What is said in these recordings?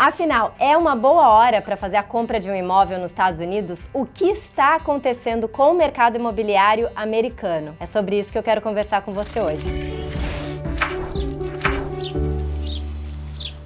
Afinal, é uma boa hora para fazer a compra de um imóvel nos Estados Unidos? O que está acontecendo com o mercado imobiliário americano? É sobre isso que eu quero conversar com você hoje.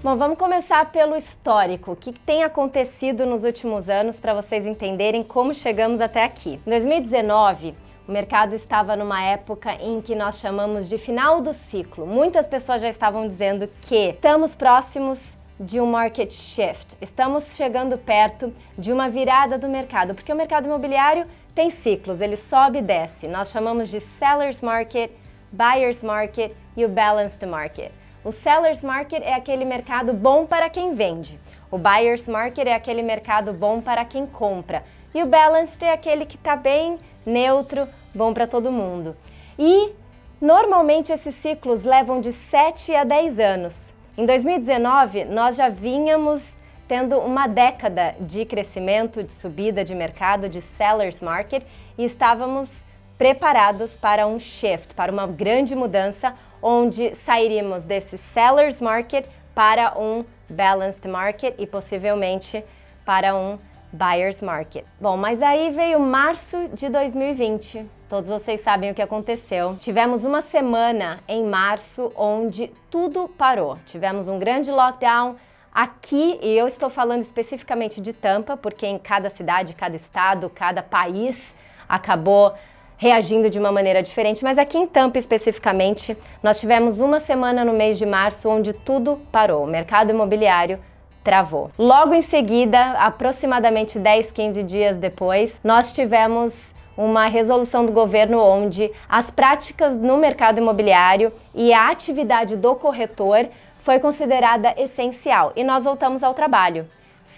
Bom, vamos começar pelo histórico. O que tem acontecido nos últimos anos para vocês entenderem como chegamos até aqui. Em 2019, o mercado estava numa época em que nós chamamos de final do ciclo. Muitas pessoas já estavam dizendo que estamos próximos de um market shift. Estamos chegando perto de uma virada do mercado, porque o mercado imobiliário tem ciclos, ele sobe e desce. Nós chamamos de seller's market, buyer's market e o balanced market. O seller's market é aquele mercado bom para quem vende. O buyer's market é aquele mercado bom para quem compra. E o balanced é aquele que está bem neutro, bom para todo mundo. E normalmente esses ciclos levam de 7 a 10 anos. Em 2019, nós já vínhamos tendo uma década de crescimento, de subida de mercado, de seller's market, e estávamos preparados para um shift, para uma grande mudança, onde sairíamos desse seller's market para um balanced market e possivelmente para um buyer's market. Bom, mas aí veio março de 2020. Todos vocês sabem o que aconteceu. Tivemos uma semana em março onde tudo parou. Tivemos um grande lockdown aqui, e eu estou falando especificamente de Tampa, porque em cada cidade, cada estado, cada país acabou reagindo de uma maneira diferente, mas aqui em Tampa especificamente, nós tivemos uma semana no mês de março onde tudo parou. O mercado imobiliário travou. Logo em seguida, aproximadamente 10, 15 dias depois, nós tivemos uma resolução do governo onde as práticas no mercado imobiliário e a atividade do corretor foi considerada essencial e nós voltamos ao trabalho,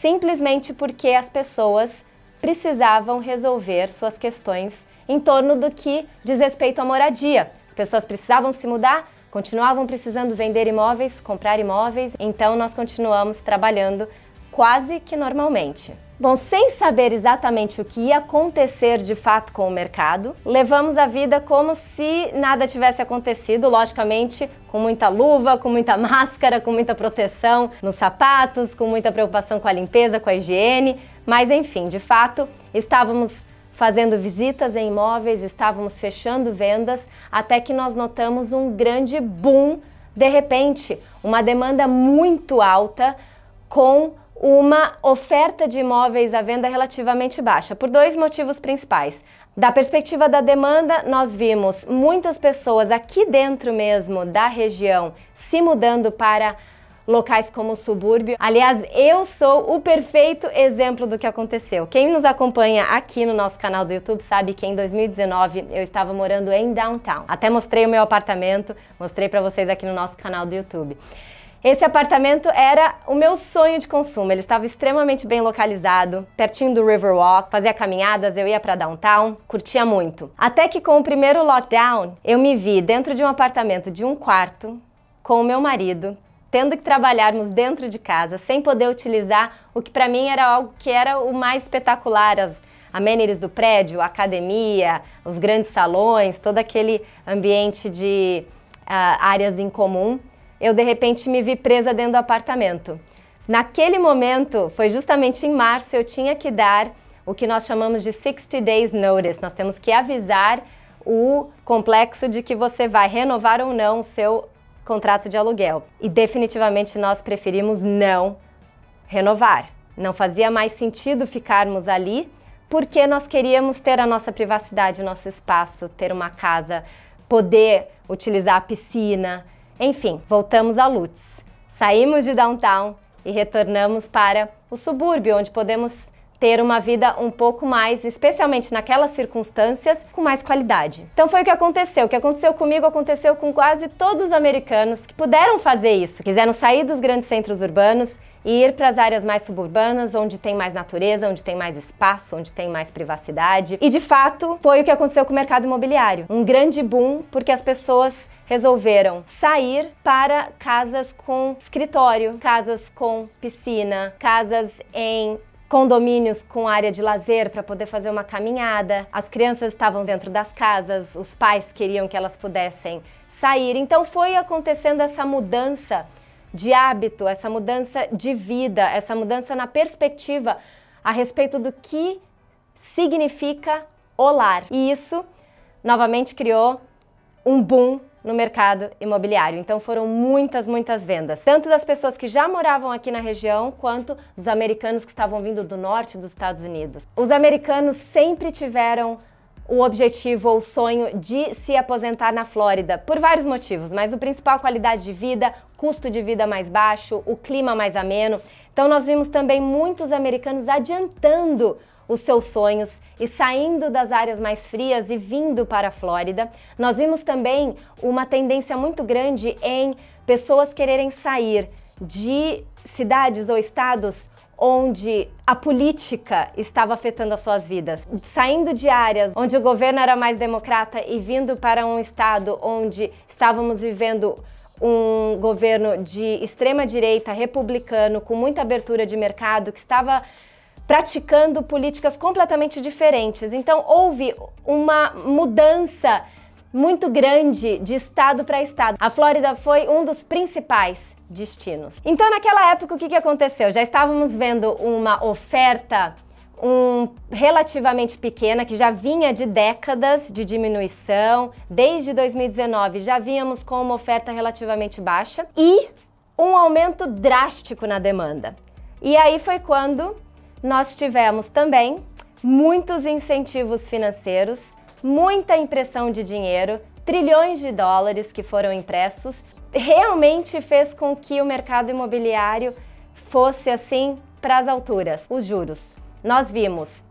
simplesmente porque as pessoas precisavam resolver suas questões em torno do que diz respeito à moradia. As pessoas precisavam se mudar, continuavam precisando vender imóveis, comprar imóveis, então nós continuamos trabalhando quase que normalmente. Bom, sem saber exatamente o que ia acontecer de fato com o mercado, levamos a vida como se nada tivesse acontecido, logicamente com muita luva, com muita máscara, com muita proteção nos sapatos, com muita preocupação com a limpeza, com a higiene, mas enfim, de fato, estávamos fazendo visitas em imóveis, estávamos fechando vendas, até que nós notamos um grande boom, de repente, uma demanda muito alta com uma oferta de imóveis à venda relativamente baixa, por dois motivos principais. Da perspectiva da demanda, nós vimos muitas pessoas aqui dentro mesmo da região se mudando para locais como o subúrbio. Aliás, eu sou o perfeito exemplo do que aconteceu. Quem nos acompanha aqui no nosso canal do YouTube sabe que em 2019 eu estava morando em downtown. Até mostrei o meu apartamento, mostrei para vocês aqui no nosso canal do YouTube. Esse apartamento era o meu sonho de consumo, ele estava extremamente bem localizado, pertinho do Riverwalk, fazia caminhadas, eu ia para downtown, curtia muito. Até que com o primeiro lockdown, eu me vi dentro de um apartamento de um quarto, com o meu marido, tendo que trabalharmos dentro de casa, sem poder utilizar o que para mim era algo que era o mais espetacular, as amenities do prédio, a academia, os grandes salões, todo aquele ambiente de áreas em comum. Eu de repente me vi presa dentro do apartamento. Naquele momento, foi justamente em março, eu tinha que dar o que nós chamamos de 60 days notice. Nós temos que avisar o complexo de que você vai renovar ou não o seu contrato de aluguel. E definitivamente nós preferimos não renovar. Não fazia mais sentido ficarmos ali, porque nós queríamos ter a nossa privacidade, o nosso espaço, ter uma casa, poder utilizar a piscina. Enfim, voltamos a Lutz. Saímos de downtown e retornamos para o subúrbio, onde podemos ter uma vida um pouco mais, especialmente naquelas circunstâncias, com mais qualidade. Então foi o que aconteceu. O que aconteceu comigo aconteceu com quase todos os americanos que puderam fazer isso. Quiseram sair dos grandes centros urbanos e ir para as áreas mais suburbanas, onde tem mais natureza, onde tem mais espaço, onde tem mais privacidade. E de fato, foi o que aconteceu com o mercado imobiliário. Um grande boom, porque as pessoas resolveram sair para casas com escritório, casas com piscina, casas em condomínios com área de lazer para poder fazer uma caminhada. As crianças estavam dentro das casas, os pais queriam que elas pudessem sair. Então foi acontecendo essa mudança de hábito, essa mudança de vida, essa mudança na perspectiva a respeito do que significa o lar. E isso, novamente, criou um boom no mercado imobiliário. Então foram muitas vendas, tanto das pessoas que já moravam aqui na região, quanto dos americanos que estavam vindo do norte dos Estados Unidos. Os americanos sempre tiveram o objetivo ou o sonho de se aposentar na Flórida, por vários motivos, mas o principal, qualidade de vida, custo de vida mais baixo, o clima mais ameno. Então nós vimos também muitos americanos adiantando os seus sonhos e saindo das áreas mais frias e vindo para a Flórida. Nós vimos também uma tendência muito grande em pessoas quererem sair de cidades ou estados onde a política estava afetando as suas vidas, saindo de áreas onde o governo era mais democrata e vindo para um estado onde estávamos vivendo um governo de extrema-direita, republicano, com muita abertura de mercado, que estava praticando políticas completamente diferentes. Então houve uma mudança muito grande de estado para estado. A Flórida foi um dos principais destinos. Então naquela época o que aconteceu? Já estávamos vendo uma oferta relativamente pequena, que já vinha de décadas de diminuição. Desde 2019 já vínhamos com uma oferta relativamente baixa e um aumento drástico na demanda. E aí foi quando nós tivemos também muitos incentivos financeiros, muita impressão de dinheiro, trilhões de dólares que foram impressos, realmente fez com que o mercado imobiliário fosse assim para as alturas. Os juros. Nós vimos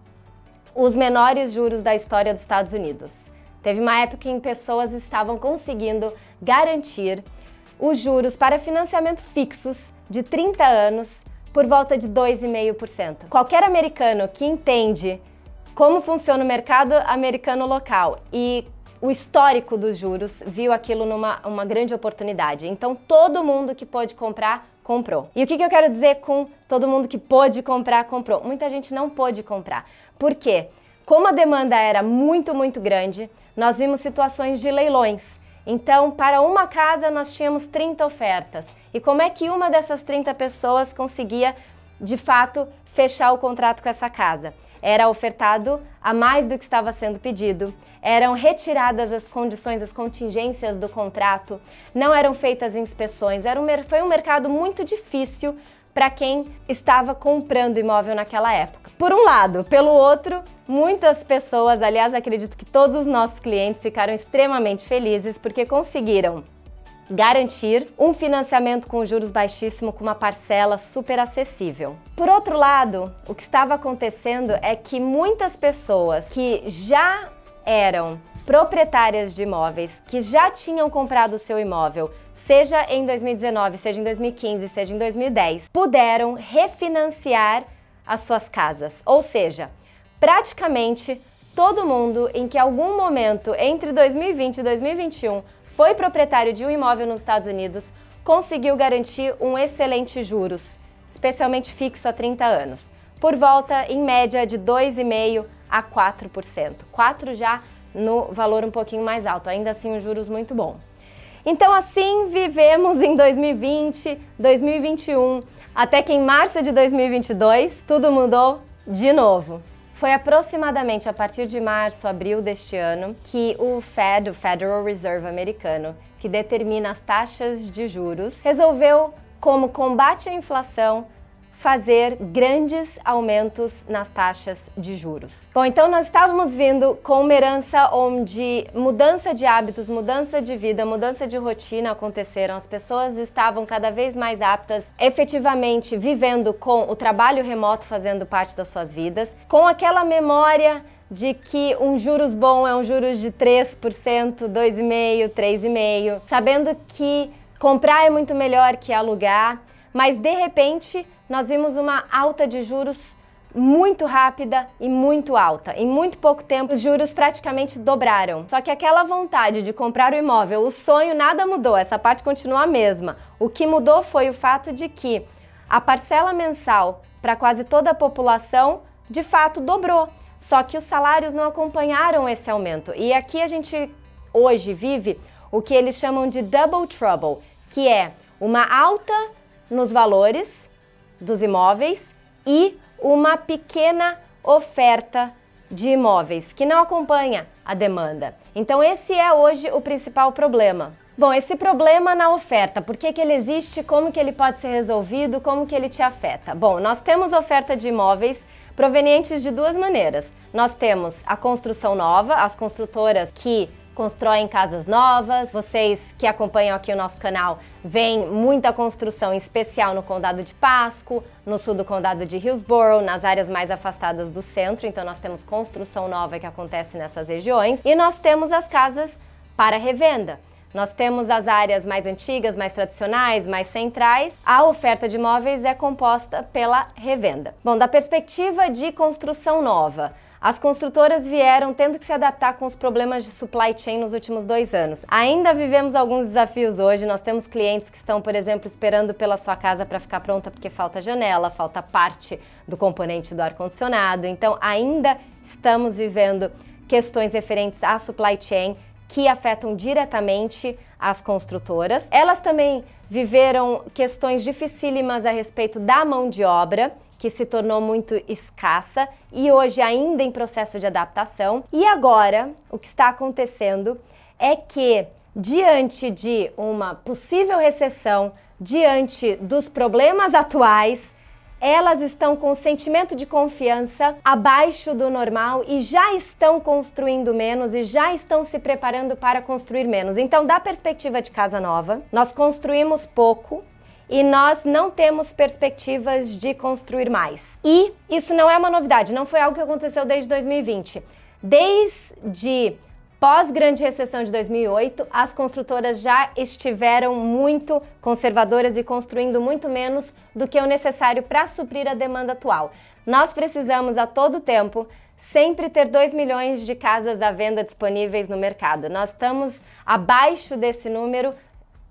os menores juros da história dos Estados Unidos. Teve uma época em que pessoas estavam conseguindo garantir os juros para financiamento fixos de 30 anos por volta de 2,5%. Qualquer americano que entende como funciona o mercado americano local e o histórico dos juros viu aquilo numa uma grande oportunidade. Então todo mundo que pôde comprar, comprou. E o que eu quero dizer com todo mundo que pôde comprar, comprou? Muita gente não pôde comprar. Por quê? Como a demanda era muito grande, nós vimos situações de leilões. Então, para uma casa nós tínhamos 30 ofertas. E como é que uma dessas 30 pessoas conseguia, de fato, fechar o contrato com essa casa? Era ofertado a mais do que estava sendo pedido, eram retiradas as condições, as contingências do contrato, não eram feitas inspeções, foi um mercado muito difícil para quem estava comprando imóvel naquela época. Por um lado. Pelo outro, muitas pessoas, aliás, acredito que todos os nossos clientes ficaram extremamente felizes porque conseguiram garantir um financiamento com juros baixíssimos, com uma parcela super acessível. Por outro lado, o que estava acontecendo é que muitas pessoas que já eram proprietárias de imóveis, que já tinham comprado o seu imóvel, seja em 2019, seja em 2015, seja em 2010, puderam refinanciar as suas casas. Ou seja, praticamente todo mundo em que algum momento entre 2020 e 2021 foi proprietário de um imóvel nos Estados Unidos, conseguiu garantir um excelente juros, especialmente fixo a 30 anos, por volta, em média, de 2,5% a 4%. 4% já no valor um pouquinho mais alto, ainda assim um juros muito bom. Então assim vivemos em 2020, 2021, até que em março de 2022 tudo mudou de novo. Foi aproximadamente a partir de março, abril deste ano, que o Fed, o Federal Reserve americano, que determina as taxas de juros, resolveu, como combate à inflação, fazer grandes aumentos nas taxas de juros. Bom, então nós estávamos vindo com uma herança onde mudança de hábitos, mudança de vida, mudança de rotina aconteceram. As pessoas estavam cada vez mais aptas, efetivamente vivendo com o trabalho remoto fazendo parte das suas vidas, com aquela memória de que um juros bom é um juros de 3%, 2,5%, 3,5%, sabendo que comprar é muito melhor que alugar, mas de repente nós vimos uma alta de juros muito rápida e muito alta. Em muito pouco tempo, os juros praticamente dobraram. Só que aquela vontade de comprar o imóvel, o sonho, nada mudou, essa parte continua a mesma. O que mudou foi o fato de que a parcela mensal para quase toda a população, de fato, dobrou. Só que os salários não acompanharam esse aumento. E aqui a gente hoje vive o que eles chamam de double trouble, que é uma alta nos valores dos imóveis e uma pequena oferta de imóveis que não acompanha a demanda. Então esse é hoje o principal problema. Bom, esse problema na oferta, por que ele existe, como que ele pode ser resolvido, como que ele te afeta? Bom, nós temos oferta de imóveis provenientes de duas maneiras. Nós temos a construção nova, as construtoras que constroem casas novas. Vocês que acompanham aqui o nosso canal veem muita construção, em especial no Condado de Pasco, no sul do Condado de Hillsborough, nas áreas mais afastadas do centro. Então nós temos construção nova que acontece nessas regiões. E nós temos as casas para revenda. Nós temos as áreas mais antigas, mais tradicionais, mais centrais. A oferta de imóveis é composta pela revenda. Bom, da perspectiva de construção nova, as construtoras vieram tendo que se adaptar com os problemas de supply chain nos últimos 2 anos. Ainda vivemos alguns desafios hoje. Nós temos clientes que estão, por exemplo, esperando pela sua casa para ficar pronta porque falta janela, falta parte do componente do ar-condicionado. Então, ainda estamos vivendo questões referentes à supply chain que afetam diretamente as construtoras. Elas também viveram questões dificílimas a respeito da mão de obra, que se tornou muito escassa e hoje ainda em processo de adaptação. E agora, o que está acontecendo é que, diante de uma possível recessão, diante dos problemas atuais, elas estão com um sentimento de confiança abaixo do normal e já estão construindo menos e já estão se preparando para construir menos. Então, da perspectiva de casa nova, nós construímos pouco e nós não temos perspectivas de construir mais. E isso não é uma novidade, não foi algo que aconteceu desde 2020. Desde pós-grande recessão de 2008, as construtoras já estiveram muito conservadoras e construindo muito menos do que o necessário para suprir a demanda atual. Nós precisamos a todo tempo sempre ter 2 milhões de casas à venda disponíveis no mercado. Nós estamos abaixo desse número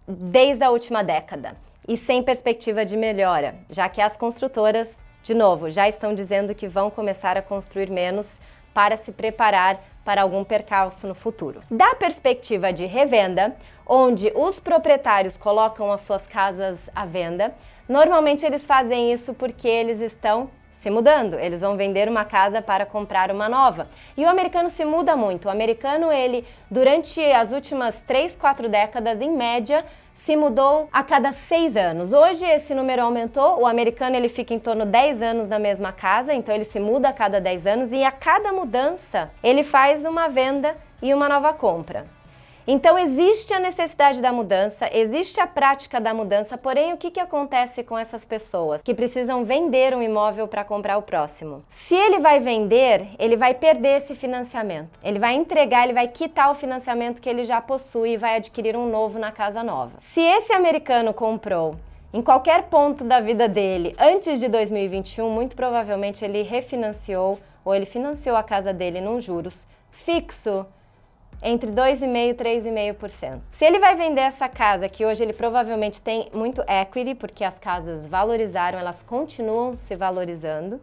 desde a última década e sem perspectiva de melhora, já que as construtoras, de novo, já estão dizendo que vão começar a construir menos para se preparar para algum percalço no futuro. Da perspectiva de revenda, onde os proprietários colocam as suas casas à venda, normalmente eles fazem isso porque eles estão se mudando, eles vão vender uma casa para comprar uma nova. E o americano se muda muito. O americano, ele, durante as últimas 3, 4 décadas, em média, se mudou a cada 6 anos. Hoje esse número aumentou, o americano ele fica em torno de 10 anos na mesma casa, então ele se muda a cada 10 anos e a cada mudança ele faz uma venda e uma nova compra. Então existe a necessidade da mudança, existe a prática da mudança, porém o que acontece com essas pessoas que precisam vender um imóvel para comprar o próximo? Se ele vai vender, ele vai perder esse financiamento. Ele vai entregar, ele vai quitar o financiamento que ele já possui e vai adquirir um novo na casa nova. Se esse americano comprou em qualquer ponto da vida dele antes de 2021, muito provavelmente ele refinanciou ou ele financiou a casa dele num juros fixo entre 2,5% e 3,5%. Se ele vai vender essa casa, que hoje ele provavelmente tem muito equity, porque as casas valorizaram, elas continuam se valorizando.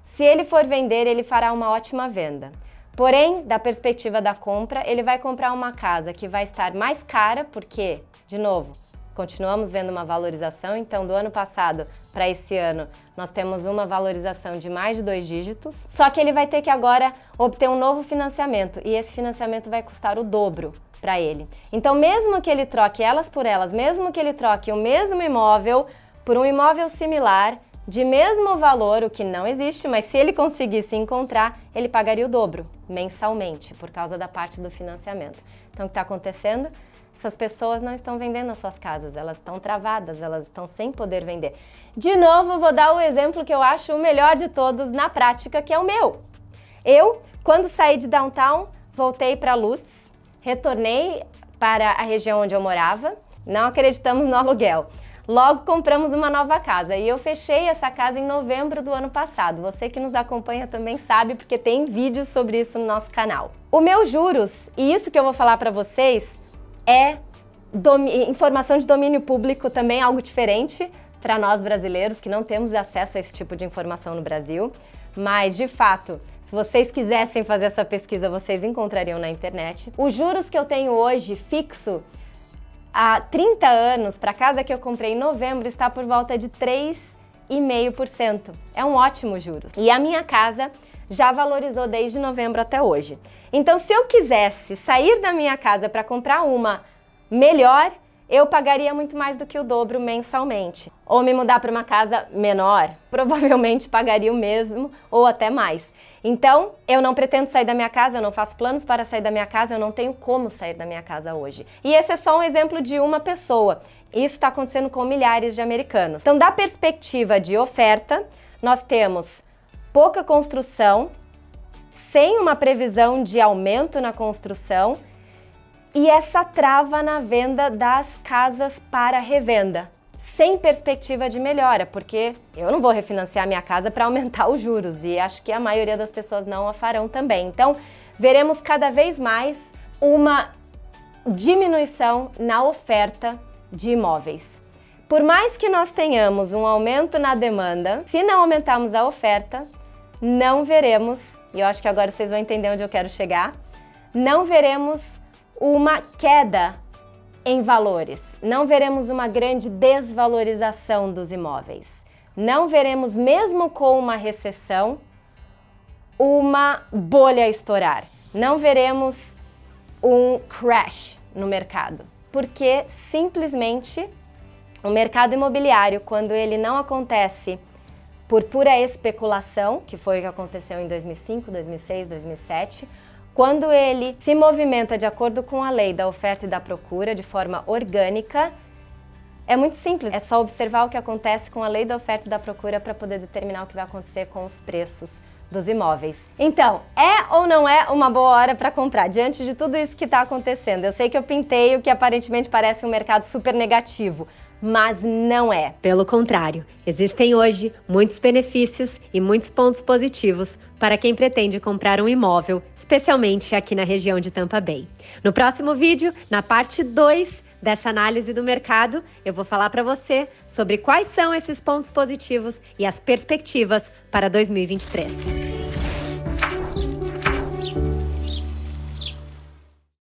Se ele for vender, ele fará uma ótima venda. Porém, da perspectiva da compra, ele vai comprar uma casa que vai estar mais cara, porque, de novo, continuamos vendo uma valorização. Então, do ano passado para esse ano, nós temos uma valorização de mais de 2 dígitos. Só que ele vai ter que agora obter um novo financiamento e esse financiamento vai custar o dobro para ele. Então, mesmo que ele troque elas por elas, mesmo que ele troque o mesmo imóvel por um imóvel similar, de mesmo valor, o que não existe, mas se ele conseguisse encontrar, ele pagaria o dobro mensalmente por causa da parte do financiamento. Então, o que está acontecendo? Essas pessoas não estão vendendo as suas casas, elas estão travadas, elas estão sem poder vender. De novo, vou dar o exemplo que eu acho o melhor de todos na prática, que é o meu. Eu, quando saí de downtown, voltei para Lutz, retornei para a região onde eu morava, não acreditamos no aluguel. Logo compramos uma nova casa e eu fechei essa casa em novembro do ano passado. Você que nos acompanha também sabe, porque tem vídeos sobre isso no nosso canal. O meu juros, e isso que eu vou falar para vocês, é informação de domínio público, também algo diferente para nós brasileiros que não temos acesso a esse tipo de informação no Brasil, mas de fato, se vocês quisessem fazer essa pesquisa, vocês encontrariam na internet. Os juros que eu tenho hoje fixo há 30 anos, para a casa que eu comprei em novembro, está por volta de 3,5%. É um ótimo juros. E a minha casa já valorizou desde novembro até hoje. Então, se eu quisesse sair da minha casa para comprar uma melhor, eu pagaria muito mais do que o dobro mensalmente. Ou me mudar para uma casa menor, provavelmente pagaria o mesmo ou até mais. Então, eu não pretendo sair da minha casa, eu não faço planos para sair da minha casa, eu não tenho como sair da minha casa hoje. E esse é só um exemplo de uma pessoa. Isso está acontecendo com milhares de americanos. Então, da perspectiva de oferta, nós temos pouca construção, sem uma previsão de aumento na construção, e essa trava na venda das casas para revenda, sem perspectiva de melhora, porque eu não vou refinanciar minha casa para aumentar os juros e acho que a maioria das pessoas não a farão também. Então, veremos cada vez mais uma diminuição na oferta de imóveis. Por mais que nós tenhamos um aumento na demanda, se não aumentarmos a oferta, não veremos, e eu acho que agora vocês vão entender onde eu quero chegar, não veremos uma queda em valores, não veremos uma grande desvalorização dos imóveis, não veremos, mesmo com uma recessão, uma bolha estourar, não veremos um crash no mercado, porque simplesmente o mercado imobiliário, quando ele não acontece por pura especulação, que foi o que aconteceu em 2005, 2006, 2007, quando ele se movimenta de acordo com a lei da oferta e da procura de forma orgânica, é muito simples, é só observar o que acontece com a lei da oferta e da procura para poder determinar o que vai acontecer com os preços dos imóveis. Então, é ou não é uma boa hora para comprar, diante de tudo isso que está acontecendo? Eu sei que eu pintei o que aparentemente parece um mercado super negativo, mas não é. Pelo contrário, existem hoje muitos benefícios e muitos pontos positivos para quem pretende comprar um imóvel, especialmente aqui na região de Tampa Bay. No próximo vídeo, na parte 2 dessa análise do mercado, eu vou falar para você sobre quais são esses pontos positivos e as perspectivas para 2023.